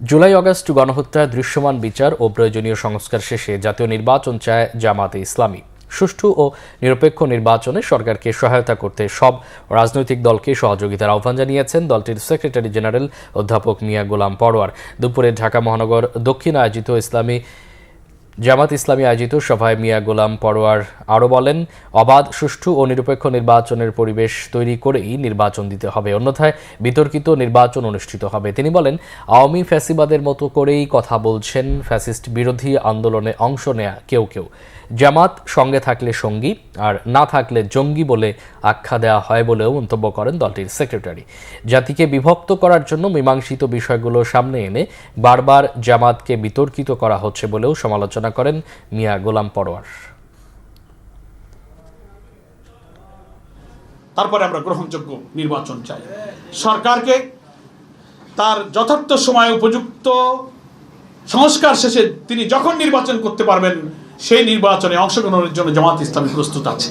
July August গণহত্যার দৃশ্যমান বিচার ও প্রয়োজনীয় সংস্কার শেষে জাতীয় নির্বাচন চায় জামাতে ইসলামী। সুষ্ঠু ও নিরপেক্ষ নির্বাচনে সরকারকে সহায়তা করতে সব রাজনৈতিক দলকে সহযোগিতার আহ্বান জানিয়েছেন দলটির সেক্রেটারি জেনারেল অধ্যাপক মিয়া গোলাম পরোয়ার। দুপুরে ঢাকা মহানগর দক্ষিণ আয়োজিত জামাত ইসলামী আয়োজিত সভায় মিয়া গোলাম পরোয়ার আরও বলেন, অবাধ, সুষ্ঠু ও নিরপেক্ষ নির্বাচনের পরিবেশ তৈরি করেই নির্বাচন দিতে হবে, অন্যথায় বিতর্কিত নির্বাচন অনুষ্ঠিত হবে। তিনি বলেন, আওয়ামী ফ্যাসিবাদের মতো করেই কথা বলছেন ফ্যাসিস্ট বিরোধী আন্দোলনে অংশ নেয়া কেউ কেউ। জামাত সঙ্গে থাকলে সঙ্গী আর না থাকলে জঙ্গি বলে আখ্যা দেওয়া হয় বলেও মন্তব্য করেন দলটির সেক্রেটারি। জাতিকে বিভক্ত করার জন্য মীমাংসিত বিষয়গুলো সামনে এনে বারবার জামাতকে বিতর্কিত করা হচ্ছে বলেও সমালোচনা করেন মিয়া গোলাম পরোয়ার। তারপরে আমরা গ্রহণযোগ্য নির্বাচন চাই। সরকারকে তার যথার্থ সময় উপযুক্ত সংস্কার শেষে তিনি যখন নির্বাচন করতে পারবেন সেই নির্বাচনে অংশগ্রহণের জন্য জামাত ইসলামী প্রস্তুত আছে।